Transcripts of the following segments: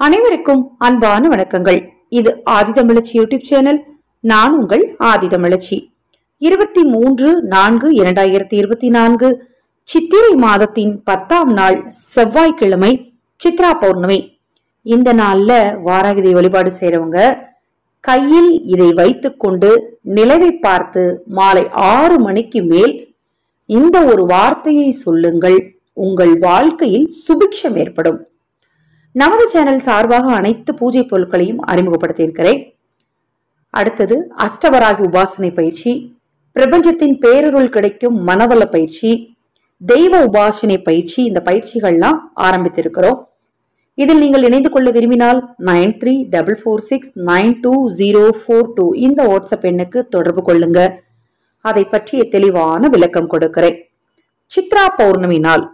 அனைவருக்கும் அன்பான வணக்கங்கள். இது ஆதிதமிழச்சி யூடியூப் சேனல். நான் உங்கள் ஆதிதமிழச்சி. 23/4/2024 சித்திரை மாதத்தின் 10ஆம் நாள் செவ்வாய்க்கிழமை, சித்ரா பௌர்ணமி. இந்த நாள்ல வாராகி வழிபாடு செய்யறவங்க கையில் இதை வைத்துக் கொண்டு நிலவை பார்த்து மாலை 6 மணிக்கு மேல் இந்த ஒரு வார்த்தையை சொல்லுங்கள். உங்கள் வாழ்க்கையில் சுபிக்ஷம் ஏற்படும். நமது சேனல் சார்பாக அனைத்து பூஜை பொருட்களையும் அறிமுகப்படுத்தியிருக்கிறேன். அடுத்தது அஷ்டவராகி உபாசனை பயிற்சி, பிரபஞ்சத்தின் பேரருள் கிடைக்கும் மனவள பயிற்சி, தெய்வ உபாசனை பயிற்சி. இந்த பயிற்சிகள்லாம் ஆரம்பித்திருக்கிறோம். இதில் நீங்கள் இணைந்து கொள்ள விரும்பினால் 9344692042 இந்த வாட்ஸ்அப் எண்ணுக்கு தொடர்பு கொள்ளுங்க. அதை பற்றிய தெளிவான விளக்கம் கொடுக்கிறேன். சித்ரா பௌர்ணமி நாள்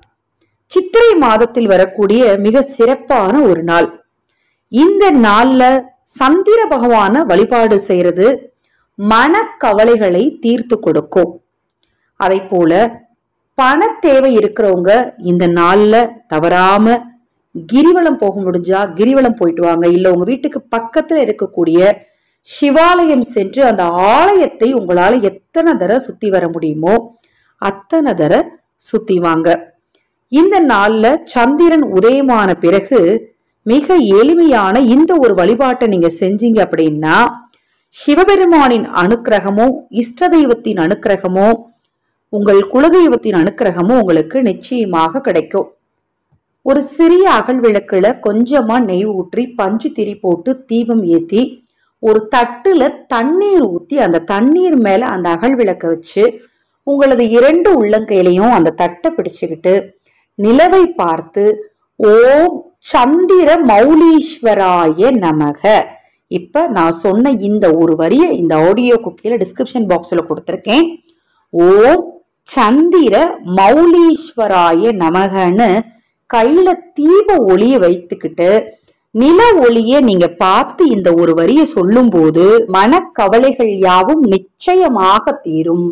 சித்திரை மாதத்தில் வரக்கூடிய மிக சிறப்பான ஒரு நாள். இந்த நாள்ல சந்திர பகவான வழிபாடு செய்யறது மனக்கவலைகளை தீர்த்து கொடுக்கும். அதை போல பண தேவை இருக்கிறவங்க இந்த நாள்ல தவறாம கிரிவலம் போக முடிஞ்சா கிரிவலம் போயிட்டு வாங்க. இல்ல உங்க வீட்டுக்கு பக்கத்துல இருக்கக்கூடிய சிவாலயம் சென்று அந்த ஆலயத்தை உங்களால எத்தனை தடவை சுத்தி வர முடியுமோ அத்தனை தடவை சுத்தி வாங்க. இந்த நாள்ல சந்திரன் உதயமான பிறகு மிக எளிமையான இந்த ஒரு வழிபாட்டை நீங்க செஞ்சீங்க அப்படின்னா சிவபெருமானின் அனுக்கிரகமோ இஷ்ட தெய்வத்தின் அனுக்கிரகமோ உங்கள் குலதெய்வத்தின் அனுக்கிரகமோ உங்களுக்கு நிச்சயமாக கிடைக்கும். ஒரு சிறிய அகல் விளக்குல கொஞ்சமா நெய் ஊற்றி பஞ்சு திரி போட்டு தீபம் ஏத்தி ஒரு தட்டுல தண்ணீர் ஊத்தி அந்த தண்ணீர் மேல அந்த அகல் விளக்க வச்சு உங்களது 2 உள்ளங்கையிலையும் அந்த தட்டை பிடிச்சுக்கிட்டு நிலவை பார்த்து ஓம் சந்திர மௌலீஸ்வராய நமக. இப்ப நான் சொன்ன இந்த ஒரு வரிய இந்த ஆடியோக்கு கீழே டிஸ்கிரிப்ஷன் பாக்ஸ்ல கொடுத்திருக்கேன். ஓம் சந்திர மௌலீஸ்வராய நமகன்னு கையில தீப ஒளிய வைத்துக்கிட்டு நில ஒளிய நீங்க பார்த்து இந்த ஒரு வரிய சொல்லும் போது மனக்கவலைகள் யாவும் நிச்சயமாக தீரும்.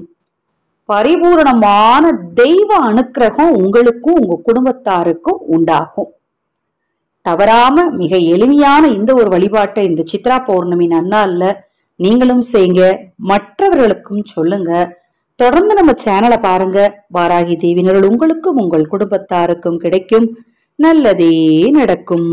பரிபூரணமான தெய்வ அனுக்கிரகம் உங்களுக்கும் உங்க குடும்பத்தாருக்கும் உண்டாகும். தவறாம மிக எளிமையான இந்த ஒரு வழிபாட்டை இந்த சித்ரா பௌர்ணமி நன்னாள்ல நீங்களும் செய்யுங்க, மற்றவர்களுக்கும் சொல்லுங்க. தொடர்ந்து நம்ம சேனலை பாருங்க. வாராகி தேவினர்கள் உங்களுக்கும் உங்கள் குடும்பத்தாருக்கும் கிடைக்கும். நல்லதே நடக்கும்.